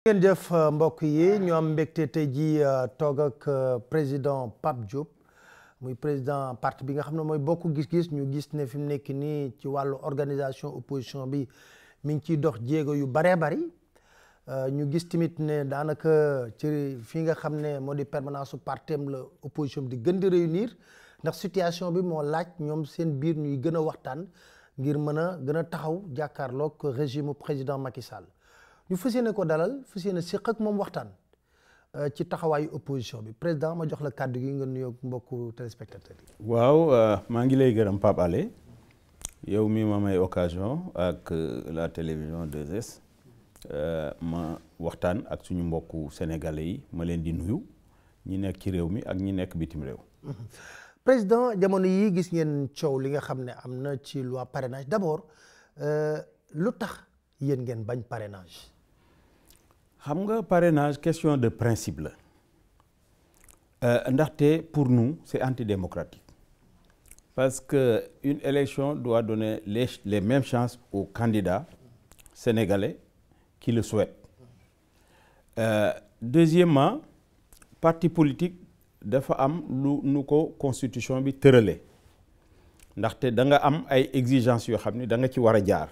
ngeen jëf mbokk yi ñu am mbégte tey ji toog ak président Pape Diop muy président parti bi nga xam ne mooy bokk gis-gis ñu gis ne fi mu nekk nii ci wàllu organisation opposition bi mi ngi ciy dox jéego yu baree bari ñu gis tamit ne daanaka ci fi nga xam ne moo di permanence su partem la opposition bi di gën di réunir ndax situation bi moo laaj ñoom seen biir ñuy gën a waxtaan ngir mën a gën a taxaw jàkkaarloog régime président Macky Sall ñu fas yéene ko dalal fas yéene séq ak moom waxtaan ci taxawaayu opposition bi président ma jox la kàddu gi nga nuyoog mbokku téléspectateurs yi. waaw maa ngi lay gërëm Pape Alé yow mi ma may occasion ak la télévision 2S ma waxtaan ak suñu mbokku sénégalais yi ma leen di nuyu ñi nekk ci réew mi ak ñi nekk bitim réew. président jamono yi gis ngeen coow li nga xam ne am na ci loi parrainage d'abord lu tax yéen ngeen bañ parrainage. xam nga parrainage question de principe la ndaxte pour nous c'est antidémocratique parce que une élection doit donner les mêmes chances aux candidats sénégalais qui le souhaitent. Deuxièmement, parti politique dafa am lu nu ko constitution bi tërale ndaxte da nga am ay exigences yoo xam ni da nga ci war a jaar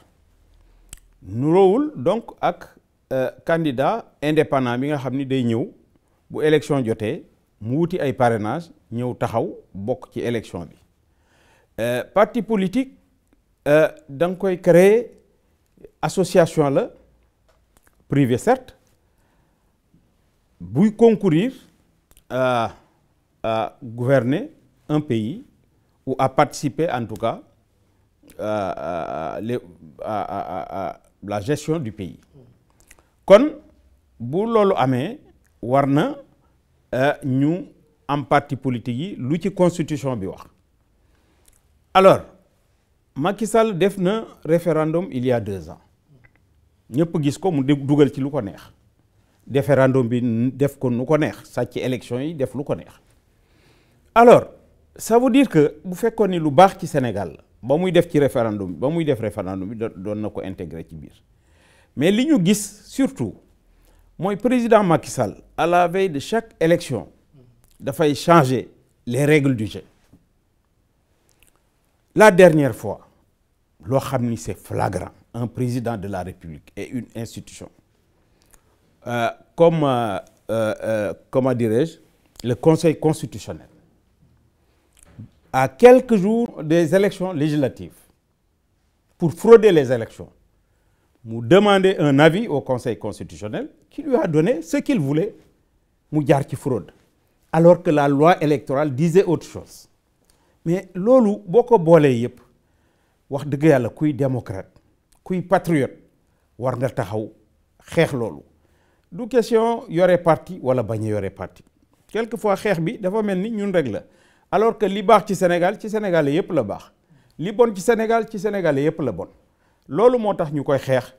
nuroowul donc ak candidat indépendant bi nga xam ni day ñëw bu élection jotee mu wuti ay parrainage ñëw taxaw bokk ci élection bi parti politique da nga koy créer association la privée certes buy concourir à gouverner un pays ou à participer en tout cas à la gestion du pays kon bu loolu amee war na ñu am parti politique yi lu ci constitution bi wax alors Macky Sall def na référendum il y a 2 ans ñëpp gis ko mu dugal ci lu ko neex référendum bi def ko nu ko neex sàcc élection yi def lu ko neex alors ça veut dire que bu fekkoon ni lu baax ci Sénégal la ba muy def ci référendum bi ba muy def référendum bi doon na ko intégrer ci biir mais li ñu gis surtout mooy président Macky Sall à la veille de chaque élection dafay changer les règles du jeu la dernière fois loo xam ni c'est flagrant un président de la République et une institution comment dirais-je le Conseil constitutionnel à quelques jours des élections législatives pour frauder les élections mu demander un avis au Conseil constitutionnel qui lui a donné ce qu'il voulait mu jaar ci fraude alors que la loi électorale disait autre chose mais loolu boo ko boolee yëpp wax dëgg yàlla kuy démocrate kuy patriote war nga taxaw xeex loolu du question yore parti wala bañ a yore parti quelquefois xeex bi dafa mel ni ñun rek la alors que li baax ci Sénégal ci Sénégalais yëpp la baax li bon ci Sénégal ci Sénégalais yëpp la bon loolu moo tax ñu koy xeex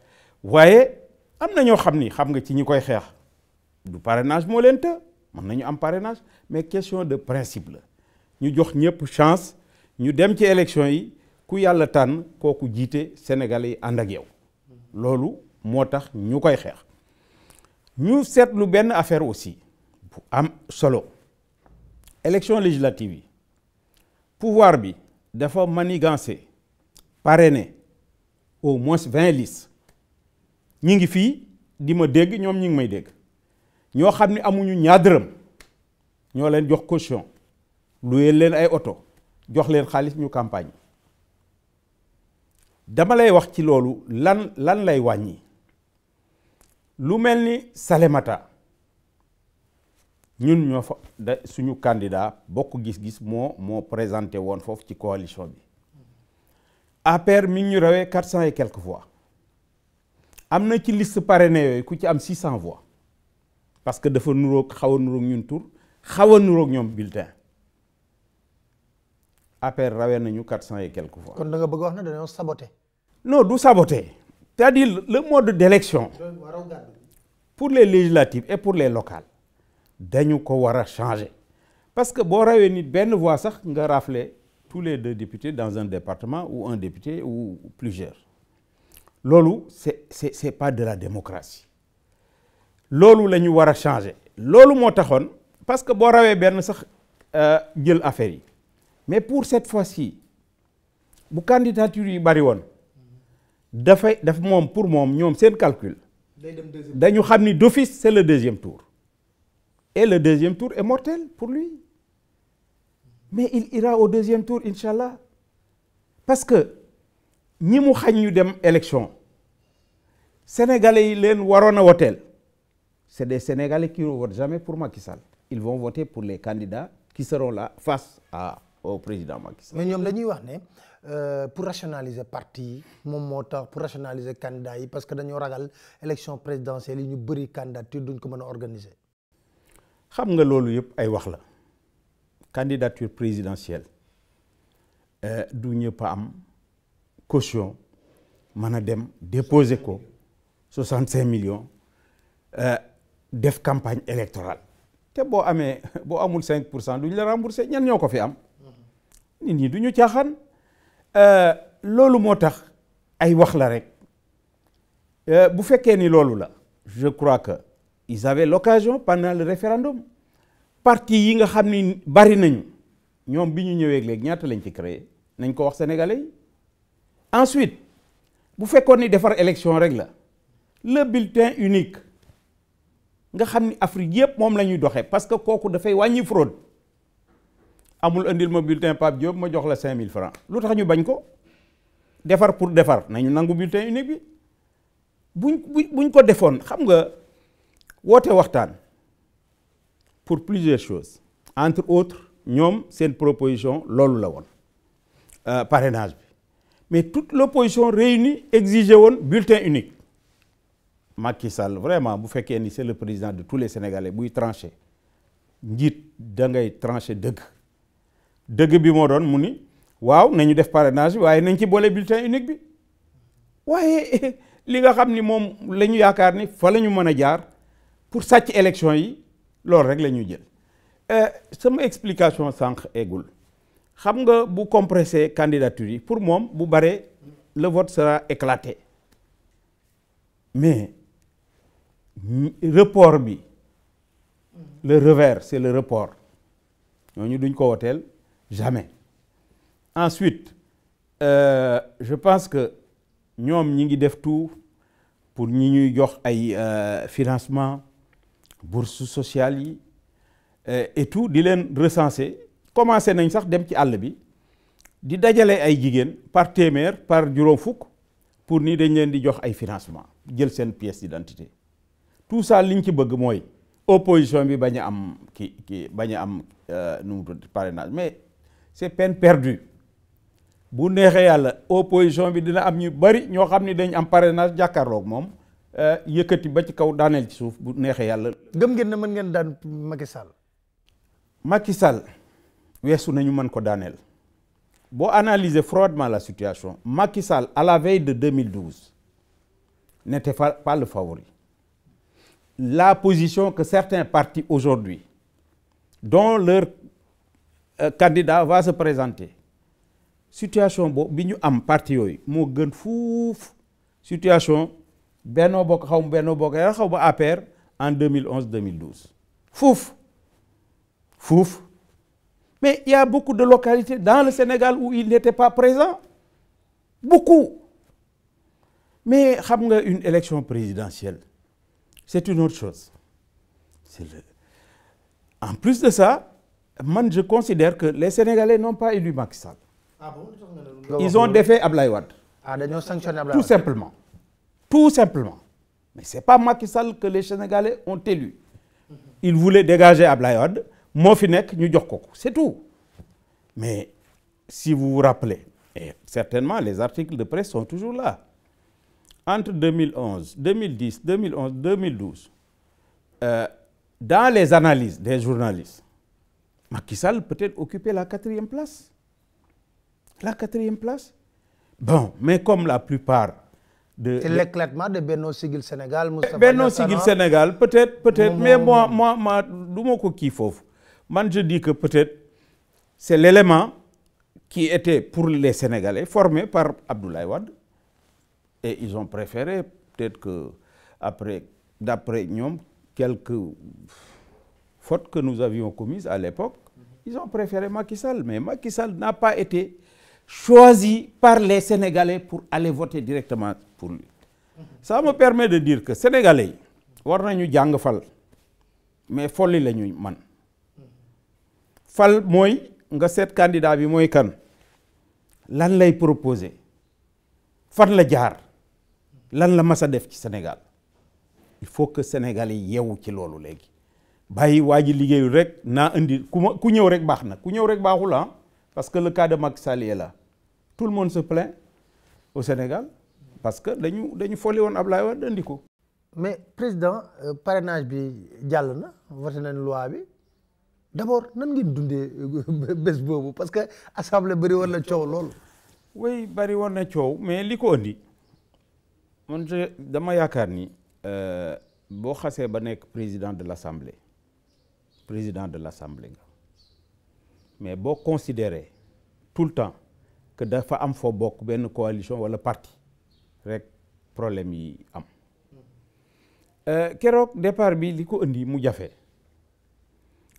waaye am na ñoo xam ni xam nga ci ñi koy xeex du parrainage moo leen të mën nañu am parrainage mais question de principe la ñu jox ñëpp chance ñu dem ci élection yi ku yàlla tànn kooku jiite Sénégalais yi ànd ak yow loolu moo tax ñu koy xeex ñu seetlu benn affaire aussi bu am solo élection législative yi pouvoir bi dafa manigancé parrainé au moins 20 listes ñi ngi fii di ma dégg ñoom ñi ngi may dégg ñoo xam ne amuñu ñaar dërëm ñoo leen jox caution luyeel leen ay oto jox leen xaalis ñu campagne dama lay wax ci loolu lan lay wàññi lu mel ni Salémata ñun ñoo fa suñu candidat bokk gis-gis moo présenté woon foofu ci coalition bi APR mi ngi ñu rawee 400 et quelques voix am na ci liste parrainée yooyu ku ci am 600 voix parce que dafa nuroog xaw a nuroog ñun tur xaw a nuroog ñoom bulletin APR rawee nañu 400 et quelques voix. kon da nga bëgg wax ne dañoo saboté. non du saboté c'est-à-dire le mode d'élection pour les législatives et pour les locales dañu ko war a changer parce que boo rawee nit benn voix sax nga rafler tous les 2 députés dans un département ou un député ou plusieurs loolu c'est pas de la démocratie loolu la ñu war a changer loolu moo taxoon parce que boo rawee benn sax jël affaire yi mais pour cette fois-ci bu candidature yi bari woon daf moom pour moom ñoom seen calcul dañu xam ni d'office c'est le deuxième tour et le deuxième tour est mortel pour lui mais il ira au deuxième tour inchallah parce que ñi mu xañ ñu dem élection sénégalais yi leen waroon a woteel c'est des sénégalais qui ne votent jamais pour Macky Sall ils vont voter pour les candidats qui seront là face au président Macky Sall. mais ñoom dañuy wax ne pour rationaliser parti yi moom moo tax pour rationaliser candidats yi parce que dañoo ragal élection présidentielle yi ñu bëri candidature duñ ko mën a organiser. xam nga loolu yëpp ay wax la candidature présidentielle du ñëpp a am caution mën a dem déposer ko 65 millions def campagne électorale te boo amul 5% duñ la rembourser ñan ñoo ko fi am nit ñi duñu caaxaan loolu moo tax ay wax la rek bu fekkee ni loolu la je crois que ils avaient l'occasion pendant le référendum parti yi nga xam ni bari nañu ñoom bi ñu ñëwee léegi ñaata lañ ci créé nañ ko wax sénégalais yi ensuite bu fekkoon ni defar élection rek la le bulletin unique nga xam ni Afrique yëpp moom la ñuy doxee parce que kooku dafay wàññi fraude amul indil ma bulletin Pape Diop ma jox la 5000 francs lu tax ñu bañ ko defar pour defar nañu nangu bulletin unique bi buñ ko defoon xam nga woote waxtaan pour plusieurs choses entre autres ñoom seen proposition loolu la woon parrainage bi mais toute l'opposition réunie exigeait woon bulletin unique Macky Sall vraiment bu fekkee ni c'est le président de tous les Sénégalais buy trancher njiit da ngay trancher dëgg bi moo doon mu ni waaw nañu def parrainage bi waaye nañ ci boole bulletin unique bi waaye li nga xam ni moom la ñu yaakaar ni fa la ñu mën a jaar pour sàcc élection yi loolu rek la ñuy jël sama explication sànq eggul xam nga bu compressé candidature yi pour moom bu bare le vote sera éclaté mais report bi le revers c'est le report ñooñu duñ ko woteel jamais ensuite je pense que ñoom ñi ngi def tout pour ñi ñuy jox ay financement bourse sociale yi et tout di leen recenser commencé nañ sax dem ci àll bi di dajale ay jigéen par téeméer par juróom fukk pour ni dañ leen di jox ay financement jël seen pièce d'identité tout ça liñ ci bëgg mooy opposition bi bañ a am bañ a am nu mu tudd parrainage mais c'est peine perdue bu neexee yàlla opposition bi dina am ñu bari ñoo xam ni dañ am parrainage jàkkaarloog moom yëkkati ba ci kaw daaneel ci suuf bu neexee yàlla. gëm ngeen ne mën ngeen daan Macky Sall. Macky Sall weesu nañu mën ko daaneel boo analyser froidement la situation Macky Sall à la veille de 2012 n'était pas le favori. La position que certains partis aujourd'hui dont leur candidat va se présenter situation boobu bi ñu am parti yooyu moo gën fuuf situation Benno Bokk xaw ba APR en 2011-2012 fuuf mais il y a beaucoup de localités dans le Sénégal où il n'était pas présent beaucoup mais xam nga une élection présidentielle c'est une autre chose en plus de ça man je considère que les Sénégalais n'ont pas élu Macky Sall. Ah bon? Ils ont défait Ablaye Wade. Dañoo sanctionné Ablaye Wade. Tout simplement. Mais c'est pas Macky Sall que les Sénégalais ont élu. Ils voulaient dégager Ablaye Wade moo fi nekk ñu jox ko c'est tout. Mais si vous vous rappelez, et certainement les articles de presse sont toujours là. Entre 2011, 2010, 2011, 2012, dans les analyses des journalistes, Macky Sall peut-être occupait la 4e place. La 4e place. Bon, mais comme la plupart de... C'est l'éclatement de Benno Siggil Sénégal, Moustapha Benno Siggil Sénégal, peut-être, mais moi, du ma ko kii foofu. Man, je dis que peut-être c'est l'élément qui était pour les Sénégalais formé par Abdoulaye Wade. Et ils ont préféré peut-être que d'après ñoom quelques fautes que nous avions commises à l'époque, ils ont préféré Macky Sall. Mais Macky Sall n'a pas été choisi par les Sénégalais pour aller voter directement pour lui. Ça me permet de dire que Sénégalais yi war nañu jàng fal mais folli la ñu man fal mooy nga seet candidat bi mooy kan lan lay proposer fan la jaar lan la mas a def ci Sénégal il faut que Sénégalais yi yeewu ci loolu léegi bàyyi waa ji liggéeyu rek naa indi ku ñëw rek baax na ku ñëw rek baaxul ah parce que le cas de Macky Sall est là tout le monde se plaint au Sénégal parce que dañu folli woon Ablaye Wade andi ko. mais président parrainage bi jàll na voté nañ loi bi d'abord nan ngeen dundee bés boobu parce que assemblée bëri woon na coow loolu. oui bëri woon na coow mais li ko andi man dama yaakaar ni boo xasee ba nekk président de l'assemblée nga mais boo considérer tout le temps que dafa am foo bokk benn coalition wala parti rek problème yi am keroog départ bi li ko indi mu jafe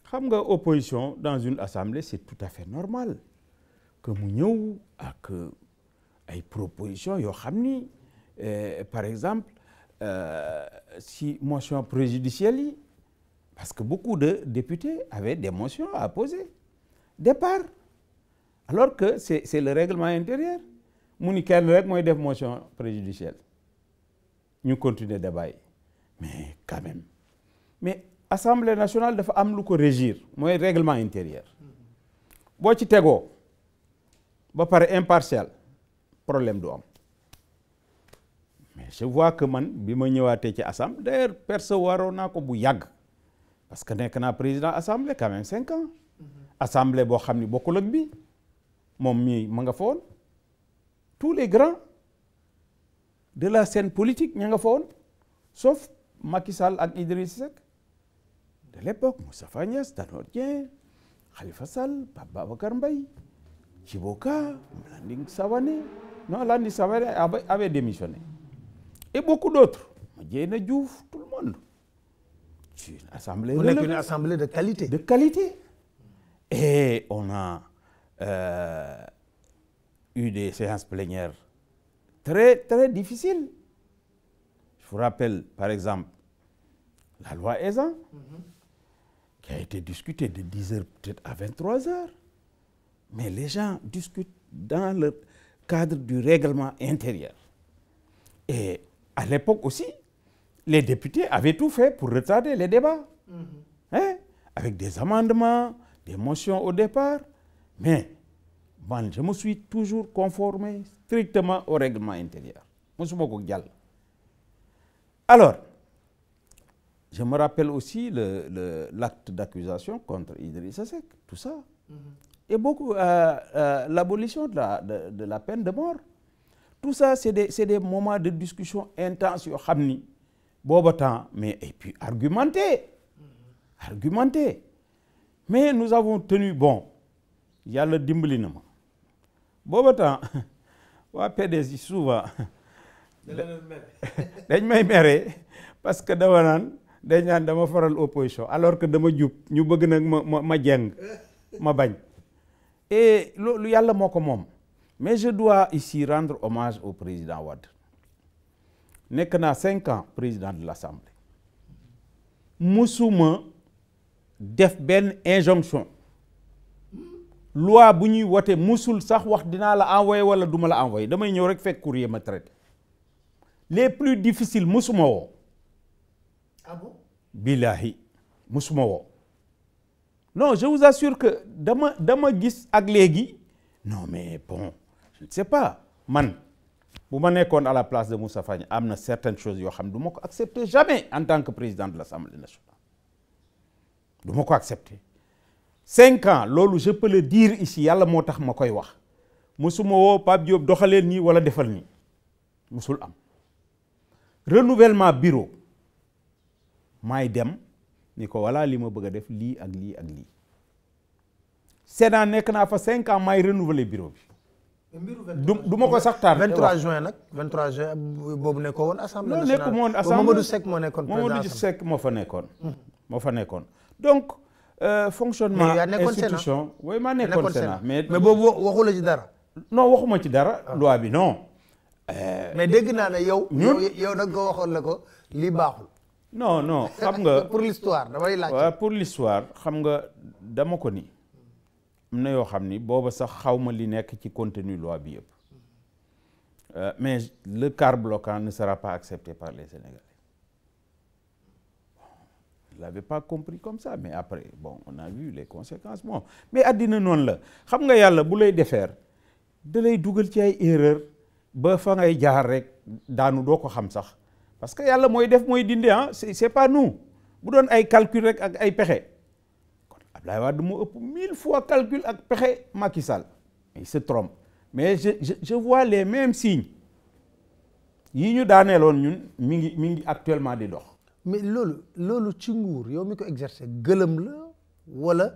xam nga opposition dans une assemblée c'est tout à fait normal que mu ñëw ak ay propositions yoo xam ni par exemple si motion préjudicielle yi parce que beaucoup de députés avaient des motions à poser départ alors que c'est le règlement intérieur mu ni kenn rek mooy def motion préjudicielle ñu continuer débat yi mais quand même mais Assemblée nationale dafa am lu ko régir mooy règlement intérieur boo ci tegoo ba pare impartial problème du am mais je vois que man bi ma ñëwaatee ci assemblée d'ailleurs percevoir naa ko bu yàgg parce que nekk naa président assemblée quand même 5 ans assemblée boo xam ni bokkul ak bi moom mii ma nga fa woon tous les grands de la scène politique ña nga fa woon sauf Macky Sall ak Idriss Seck de l'époque Moustapha Niasse, Tanor Dieng, Khalifa Sall, Pape Babacar Mbaye, Djibo Ka, Landing Savané. Non, Landing Savané avait démissionné. Et beaucoup d'autres. Dieyna Diouf, tout le monde. C'est une assemblée relevée. Une assemblée de qualité. De qualité. Et on a eu des séances plénières très, très difficiles. Je vous rappelle, par exemple, la loi Ezzan, qui a été discutée de 10h peut-être à 23h. Mais les gens discutent dans le cadre du règlement intérieur. Et à l'époque aussi, les députés avaient tout fait pour retarder les débats. Hein? Avec des amendements, des motions au départ. Mais bon, je me suis toujours conformé strictement au règlement intérieur. Alors, je me rappelle aussi l'acte d'accusation contre Idrissa Seck, tout ça. Et beaucoup, l'abolition de la peine de mort. Tout ça, c'est des moments de discussion intense, mais et puis argumenté. Argumenté. Mais nous avons tenu bon. Il y a le dimbalinama. Bobotan, wa PDS souvent. dañ may mere parce que dama naan dañ naan dama faral opposition alors que dama jub ñu bëgg nag ma jeng ma bañ et loolu yàlla moo ko moom mais je dois ici rendre hommage au président Wade nekk naa 5 ans président de l'Assemblée musuma def benn injonction loi bu ñuy wote musul sax wax dinaa la envoyer wala duma la envoyer damay ñëw rek fekk courrier ma traité les plus difficiles musuma woo. Ah bon? Billahi musuma woo. Non, je vous assure que dama gis ak léegi non mais bon je ne sais pas man bu ma nekkoon à la place de Moustapha Niasse am na certaines choses yoo xam du ma ko accepter jamais en tant que président de l'Assemblée nationale du ma ko accepter 5 ans loolu je peux le dire ici yàlla moo tax ma koy wax musuma woo Pape Diop doxaleen nii wala defal nii musul am renouvellement bureau maay dem ni ko voilà li ma bëgg a def lii ak lii ak lii Sénat nekk naa fa 5 ans maay renouveler bureau bi du ma ko sax tardé 23 juin nag 23 juin boobu nekkoo woon assemblée non nationale. nekku woon assemblée Mamadou Seck moo nekkoon président Mamadou Seck moo fa nekkoon donc fonctionnement institution oui maa nekkoon Sénat mais boobu waxu la ci dara. non waxuma ci dara loi bi non mais dégg naa ne yow nag ko waxoon la ko lii baaxul. non xam nga pour l'histoire damay laaj. waaw pour l'histoire xam nga dama ko ni am na yoo xam ni booba sax xawma li nekk ci contenu loi bi yëpp mais le quart bloquant ne sera pas accepté par les Sénégalais. Je l'avais pas compris comme ça mais après bon on a vu les conséquences bon mais àddina noonu la xam nga yàlla bu lay defeer da lay dugal ci ay erreur ba fa ngay jaar rek daanu doo ko xam sax parce que yàlla mooy def mooy dindi c'est pas nous bu doon ay calcul rek ak ay pexe kon Abdoulaye Wade moo ëpp 1000 fois calcul ak pexe Macky Sall il se trompe mais je vois les mêmes signes yi ñu daaneeloon ñun mi ngi actuellement di dox. mais loolu ci nguur yow mi ko exercer gëlëm la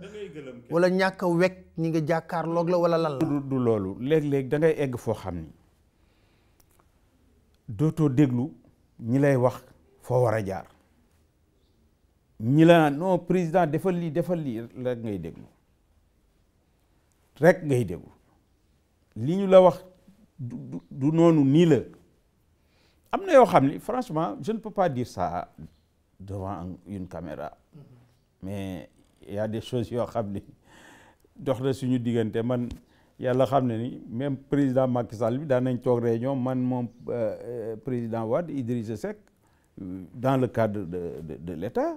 wala ñàkk a wekk ñi nga jàkkaarloog la wala lan la. du loolu léeg-léeg da ngay egg foo xam ni dootoo déglu ñi lay wax foo war a jaar ñi la non président defal lii rek ngay déglu li ñu la wax du noonu nii la am na yoo xam ni franchement je ne peux pas dire ça devant une caméra mais il y a des choses yoo xam ni dox na suñu diggante man yàlla xam ne ni même président Macky Sall bi daan nañ toog réunion man moom président Wade Idrissa Seck dans le cadre de l'État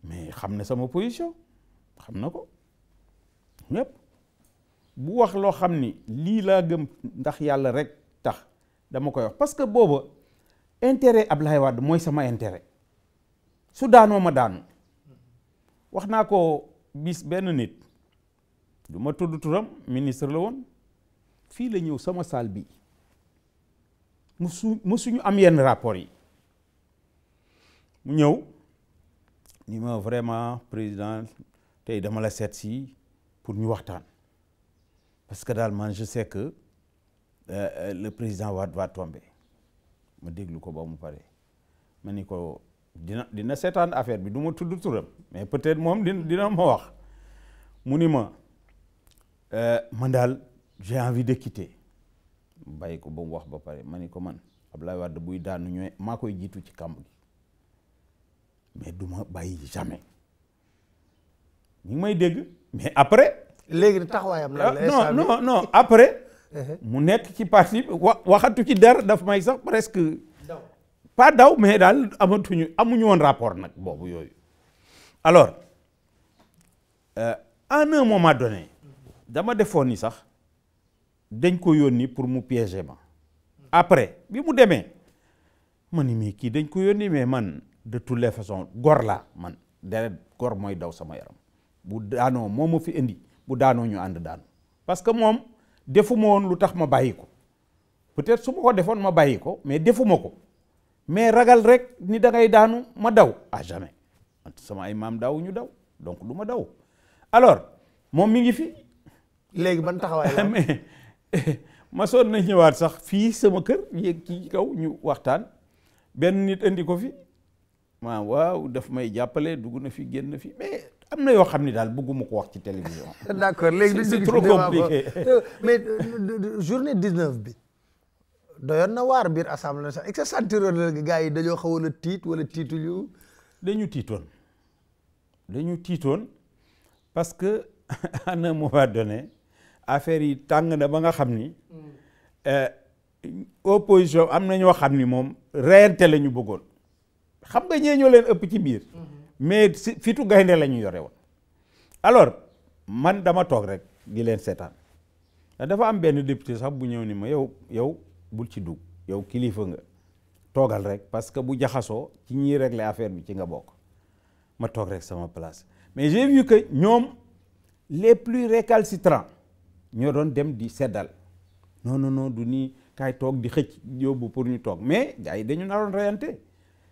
mais xam na sama position xam na ko ñëpp bu wax loo xam ni lii laa gëm ndax yàlla rek tax dama koy wax parce que booba intérêt Abdoulaye Wade mooy sama intérêt su daanoo ma daanu wax naa ko bis benn nit du ma tudd turam ministre la woon fii la ñëw sama salle bi musuñu am yenn rapport yi mu ñëw ni ma vraiment président tey dama la seet si pour ñu waxtaan parce que daal man je sais que le président Wade va tomber ma déglu ko ba mu pare ma ni ko dina seetaan affaire bi du ma tudd turam mais peut-être moom dina ma wax mu ni ma man daal j'ai envie de quitter bàyyi ko ba mu wax ba pare ma ni ko man Abdoulaye Wade buy daanu ñooy maa koy jiitu ci kàmb gi mais du ma bàyyi jamais ñu ngi may dégg mais après. léegi taxawaayam la non après. mu nekk ci parti waxatu ci dara daf may sax presque. pas daw mais daal amuñu woon rapport nag boobu yooyu. alors à un moment donné dama defoon ni sax dañ ko yónni pour mu piéger ma. après bi mu demee ma ni mais kii dañ ko yónni mais man de toutes les façons gor laa man deret gor mooy daw sama yaram bu daanoo moo ma fi indi bu daanoo ñu ànd daanu parce que moom defuma woon lu tax ma bàyyi ko peut-être su ma ko defoon ma bàyyi ko mais defuma ko mais ragal rek ni da ngay daanu ma daw à jamais sama ay maam daaw ñu daw donc du ma daw alors moom mi ngi fi. léegi ban taxawaay la mais ma soon na ñëwaat sax fii sama kër yéeg ci kaw ñu waxtaan benn nit indi ko fi waaw daf may jàppale dugg na fi génn fi mais am na yoo xam ni daal bëgguma ko wax ci télévision. d'accord léegi c'est trop compliqué. mais journée 19 bi doyoon na waar biir assemblée nationale est-ce que sentiroon na gars yi dañoo xawoon a tiit wala tiituñu. dañu tiitoon parce que à un moment donné affaire yi tàng na ba nga xam ni opposition am na ñoo xam ni moom reyante la ñu bëggoon xam nga ñee ñoo leen ëpp ci biir. mais fitu gaynde la ñu yore woon. alors man dama toog rek di leen seetaan dafa am benn député sax bu ñëw ni ma yow bul ci dugg yow kilifa nga toogal rek parce que bu jaxasoo ci ñiy régler affaire bi ci nga bokk ma toog rek sama place mais j'ai vu que ñoom les plus récalcitrants ñoo doon dem di seddal non du nii kaay toog di xëcc yóbbu pour ñu toog mais gars yi dañu naroon reyante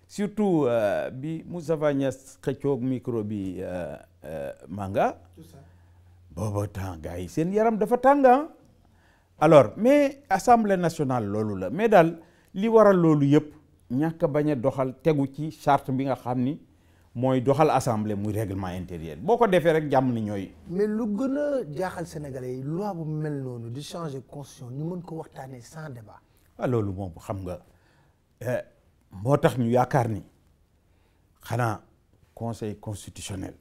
surtout bi Moustapha Niasse xëccoog micro bi Manga booba temps gars yi seen yaram dafa tànga alors mais assemblée nationale loolu la mais daal li waral loolu yëpp ñàkk bañ a doxal tegu ci charte bi nga xam ni mooy doxal assemblée muy règlement intérieur boo ko defee rek jàmm ni ñooy. mais lu gën a jaaxal sénégalais yi loi bu mel noonu di changer constitution ñu mën ko waxtaanee sans débat. waaw loolu moom xam nga moo tax ñu yaakaar ni xanaa conseil constitutionnel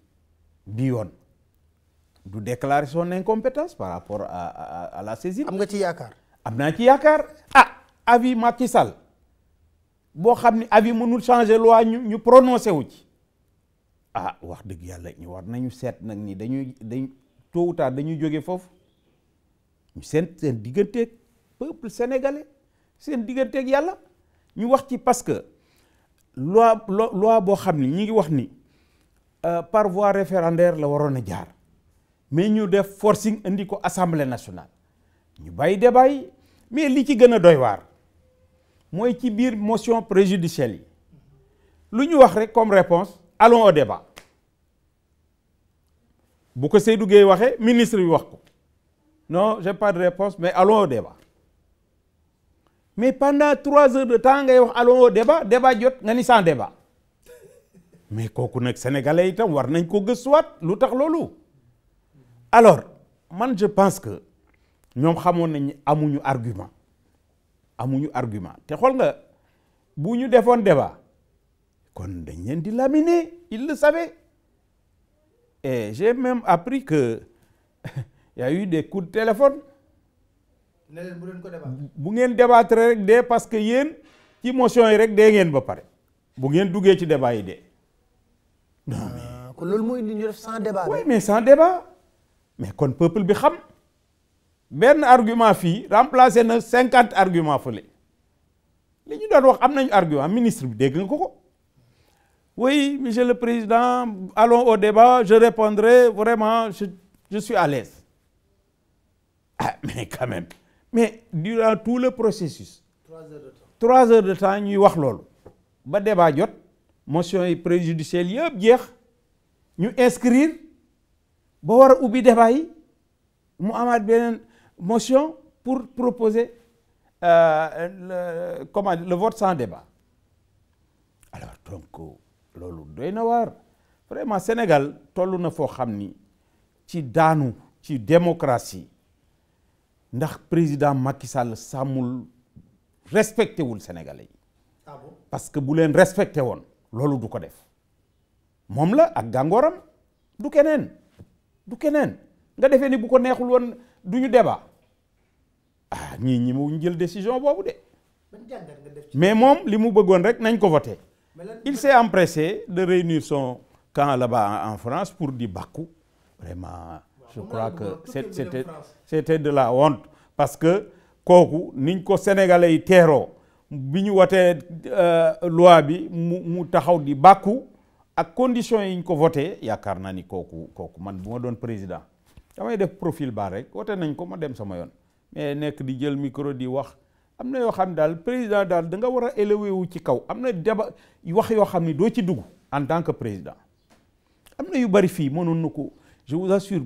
bi yoon du déclarer son incompétence par rapport à la saisine. am nga ci yaakaar. am naa ci yaakaar avis Macky Sall boo xam ni avis mënul changer loi ñu prononcé wu ci wax dëgg yàlla ñu war nañu seet nag ni dañ tôt ou tard dañuy jóge foofu ñu seen digganteeg peuple sénégalais seen digganteeg yàlla ñu wax ci parce que loi boo xam ni ñi ngi wax ni par voie référendaire la waroon a jaar mais ñu def forcing indi ko assemblée nationale ñu bàyyi débat yi mais li ci gën a doy waar mooy ci biir motion préjudicielle yi lu ñu wax rek comme réponse allons au débat bu ko Seydou Gueye waxee ministre bi wax ko non j'ai pas de réponse mais allons au débat mais pendant 3 heures de temps ngay wax allons au débat jot nga ni sans débat mais kooku nag sénégalais itam war nañ ko gëstuwaat lu tax loolu alors man je pense que ñoom xamoon nañ amuñu argument te xool nga bu ñu defoon débat kon dañ leen di laminer il le savait et j'ai même appris que y a eu des coups de téléphone ne leen bu leen ko débat. bu ngeen débattre rek dee parce que yéen ci motion yi rek dee ngeen ba pare bu ngeen duggee ci débat yi dee non mais kon loolu mooy indi ñu def sans débat. oui mais sans débat mais kon peuple bi xam benn argument fii remplacé na 50 argument fële li ñu doon wax am nañu argument ministre bi dégg nga ko oui monsieur le président allons au débat je répondrai vraiment je suis à l'aise mais quand même mais durant tout le processus 3 heures de temps ñuy wax loolu ba débat jot motion yi préjudicielle yëpp jeex ñu inscrire ba war a ubbi débat yi mu amaat beneen motion pour proposer le vote sans débat alors donc loolu doy na waar vraiment Sénégal toll na foo xam ni ci daanu ci démocratie ndax président Macky Sall sàmmul respecté wul Sénégalais yi parce que bu leen respecté woon loolu du ko def moom la ak gàngooram du keneen nga defee ni bu ko neexul woon du ñu débat ñi mu jël décision boobu de mais moom li mu bëggoon rek nañ ko voté il s'est empressé de réunir son camp là-bas en France pour di bàkku vraiment je crois que c'était de la honte parce que kooku niñ ko sénégalais yi teeroo bi ñu wotee loi bi mu taxaw di bàkku ak conditions yi ñu ko voté yaakaar naa ni kooku man bu ma doon président damay def profil bas rek wote nañ ko ma dem sama yoon mais nekk di jël micro di wax am na yoo xam ne daal président daal da nga war a élevé wu ci kaw am na débat wax yoo xam ne doo ci dugg en tant que président am na yu bari fii mënoon na ko je vous assure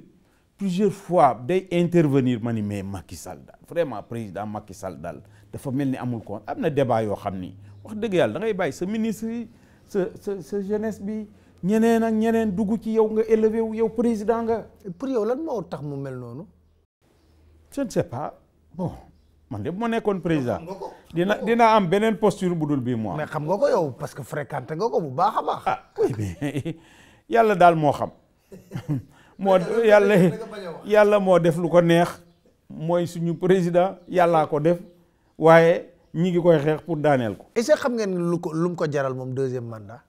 plusieurs fois day intervenir ma ni mais Macky Sall daal vraiment président Macky Sall daal dafa mel ni amul ko am na débat yoo xam ni wax dëgg yàlla da ngay bàyyi sa ministre yi sa jeunesse bi ñeneen ak ñeneen dugg ci yow nga élevé wu yow président nga. pour yow lan moo tax mu mel noonu. je ne sais pas bon man de bu ma nekkoon président dina am beneen posture bu dul bii moi. mais xam nga ko yow parce que fréquenté nga ko bu baax a baax. oui mais yàlla daal moo xam moo yàlla moo def lu ko neex mooy suñu président yàllaa ko def waaye ñi ngi koy xeex pour daaneel ko. est-ce que xam ngeen lu mu ko jaral moom deuxième mandat.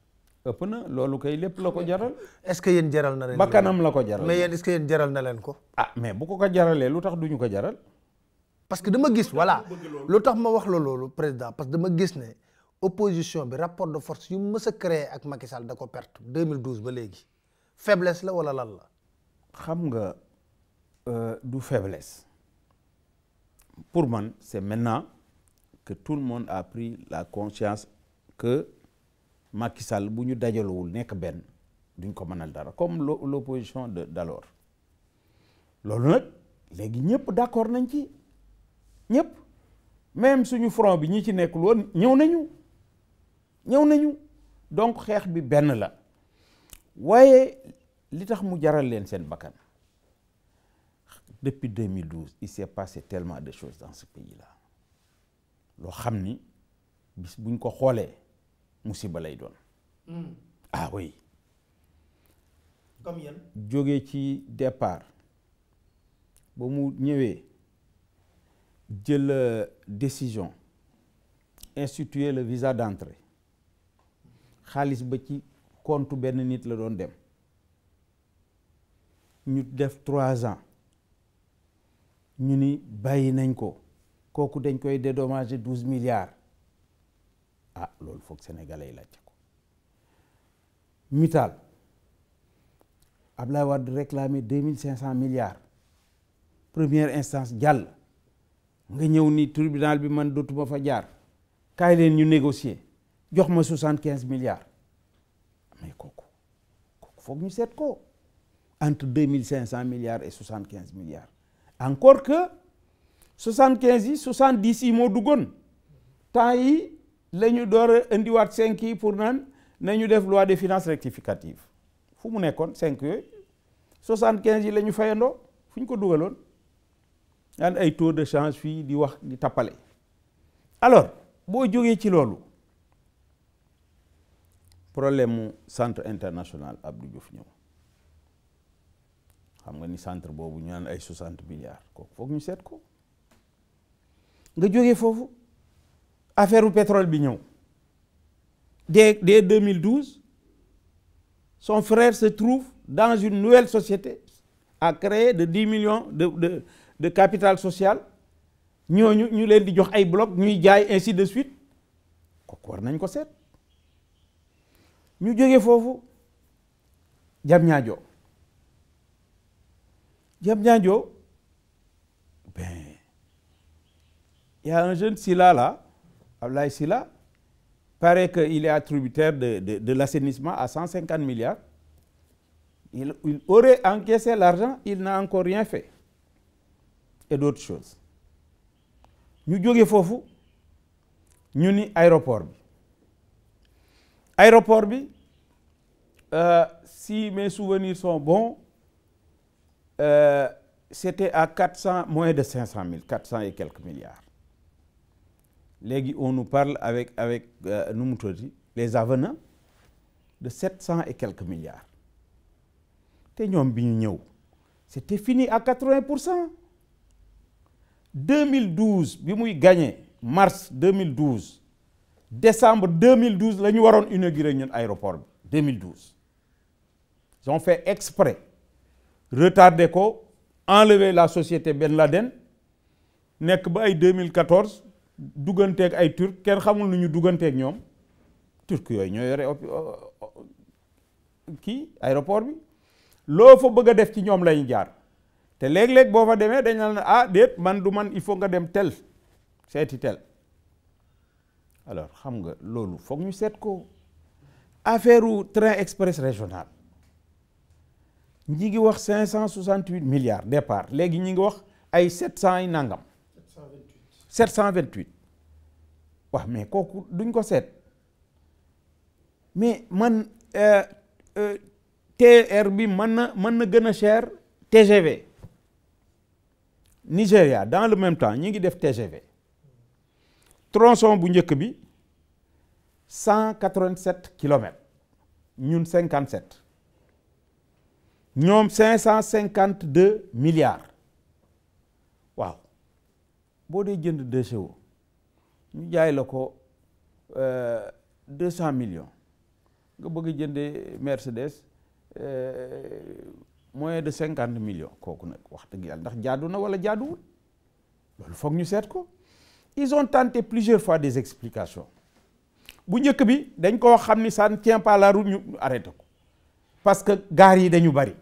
ëpp na loolu kay lépp la ko jaral. est-ce que yéen jaral na leen. bakkanam la ko jaral mais yéen est-ce que yéen jaral na leen ko. mais bu ko jaralee lu tax duñu ko jaral. parce que dama gis voilà lu tax ma wax la loolu président parce que dama gis ne opposition bi rapport de force yu mës a créé ak Macky Sall da ko perte 2012 ba léegi faiblesse la wala lan la. xam nga du faiblesse pour man c'est maintenant que tout le monde a pris la conscience que Macky Sall bu ñu dajalowul nekk benn duñ ko mënal dara comme l'opposition d'alors loolu nag léegi ñëpp d'accord nañ ci ñëpp même suñu front bi ñi ci nekkul woon ñëw nañu donc xeex bi benn la waaye li tax mu jaral leen seen bakkan depuis 2012 il s'est passé tellement de choses dans ce pays-là loo xam ni bis buñ ko xoolee musiba lay doon. Ah oui. Comme yéen. jóge ci départ ba mu ñëwee jël décision instituer le visa d'entrée xaalis ba ci compte benn nit la doon dem ñu def 3 ans ñu ni bàyyi nañ ko kooku dañ koy dédommager 12 milliards ah loolu foog sénégalais yi laajte ko. Mittal Abdoulaye Wade réclamé 2500 milliards première instance jàll nga ñëw ni tribunal bi man dootuma fa jaar kaay leen ñu négocier jox ma 75 milliards mais kooku foog ñu seet ko entre 2500 milliards et 75 milliards encore que 75 yi 70 yi moo duggoon temps yi la ñu door a indiwaat 5 yi pour naan nañu def loi de finances rectificative fu mu nekkoon 5 yooyu 75 yi la ñu fayandoo fu ñu ko dugaloon daan ay taux de change fii di wax di tappale alors boo jógee ci loolu problème mu centre international Abdou Diouf ñëw xam nga ni centre boobu ñu naan ay 60 milliards kooku foog ñu seet ko nga jógee foofu affaire u pétrole bi ñëw dès 2012 son frère se trouve dans une nouvelle société à créer de 10 millions de capital social ñooñu ñu leen di jox ay bloc ñuy jaay ainsi de suite kooku war nañ ko seet ñu jógee foofu Diamniadio ben il y a un jeune Sylla là Ablaye Sylla paraît qu'il est attributaire de l'assainissement à 150 milliards il aurait encaissé l'argent il n'a encore rien fait et d'autres choses ñu jógee foofu ñu ni aéroport bi si mes souvenirs sont bons c'était à 400 moins de 500 000 400 et quelques milliards léegi on nous parle avec nu mu tuddati les avenants de 700 et quelques milliards te ñoom bi ñu ñëw c'était fini à 80%. 2012 bi muy gagné mars 2012 décembre 2012 la ñu waroon inaugurer ñun aéroport bi 2012 ils ont fait exprès retarder ko enlever la société Ben Laden nekk ba ay 2014 dugganteeg ay turc kenn xamul nu ñu dugganteeg ñoom turc yooyu ñoo yore kii aéroport bi loo fa bëgg a def ci ñoom lañu jaar te léeg-léeg boo fa demee dañ la ne ah déet man du man il faut nga dem tel seeti tel alors xam nga loolu foog ñu seet ko affaire u train express régional ñi ngi wax 568 milliards départ léegi ñi ngi wax ay 700 yi nangam 728 waaw mais kooku duñ ko seet mais man TER bi mën na gën a cher TGV Nigéria dans le même temps ñi ngi def TGV tronçon bu njëkk bi 187 kilomètres ñun 57 ñoom 552 milliards waaw boo dee jënd 2 chevaux ñu jaay la ko 200 millions nga bëgg jëndee Mercedes moins de 50 millions kooku nag wax dëgg yàlla ndax jaadu na wala jaaduwul loolu foog ñu seet ko ils ont tenté plusieurs fois des explications bu njëkk bi dañ ko xam ni ça ne tient pas la route ñu arrêté ko parce que gaar yi dañu bari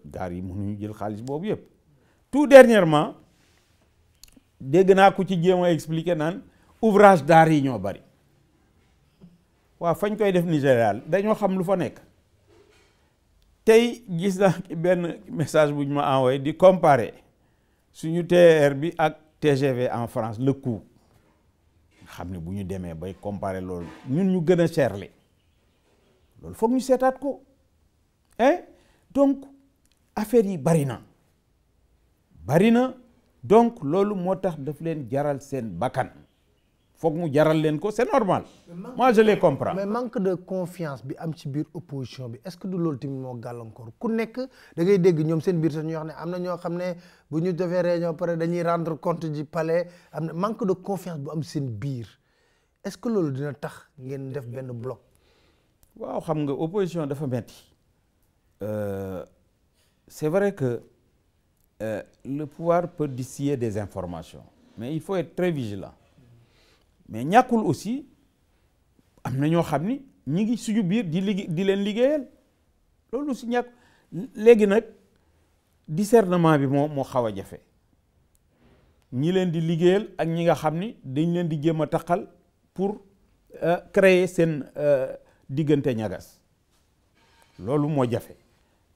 gaar yi mënuñu jël xaalis boobu yëpp tout dernièrement dégg naa ku ci jéem a expliquer naan ouvrage d'art yi ñoo bari waaw fañ koy def Nigéria dañoo xam lu fa nekk tey gis naa benn message bu ñu ma envoyé di comparer suñu TER bi ak TGV en France le coût xam ne bu ñu demee bay comparer loolu ñun ñu gën a cherle loolu foog ñu seetaat ko donc affaire yi bari na donc loolu moo tax daf leen jaral seen bakkan foog mu jaral leen ko c'est normal. Moi je les comprends. mais manque de confiance bi am ci biir opposition bi est-ce que du loolu tamit moo gàllankoor ku nekk da ngay dégg ñoom seen biir sax ñu wax ne am na ñoo xam ne bu ñu defee réunion pare dañuy rendre compte du palais am na manque de confiance bu am seen biir est-ce que loolu dina tax ngeen def benn bloc. waaw xam nga opposition dafa metti c'est vrai que le pouvoir peut distiller des informations mais il faut être très vigilant mais ñàkkul aussi am na ñoo xam ni ñi ngi suñu biir di leen liggéeyal loolu aussi ñàkk léegi nag discernement bi moo xaw a jafe ñi leen di liggéeyal ak ñi nga xam ni dañ leen di jéem a taqal pour créer seen diggante ñagas loolu moo jafe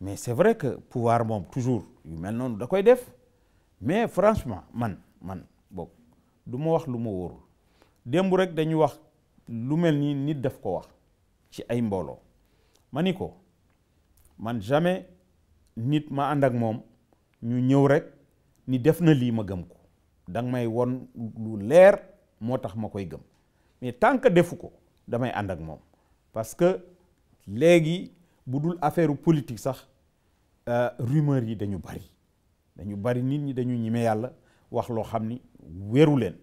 mais c'est vrai que pouvoir moom toujours yu mel noonu da koy def mais franchement man boog du ma wax lu ma wóorul démb rek dañu wax lu mel ni nit daf ko wax ci ay mbooloo ma ni ko man jamais nit ma ànd ak moom ñu ñëw rek ni def na lii ma gëm ko danga may won lu leer moo tax ma koy gëm mais tant que defu ko damay ànd ak moom parce que léegi bu dul affaire politique sax rumeur yi dañu bari nit ñi dañu ñime yàlla wax loo xam ni wéru leen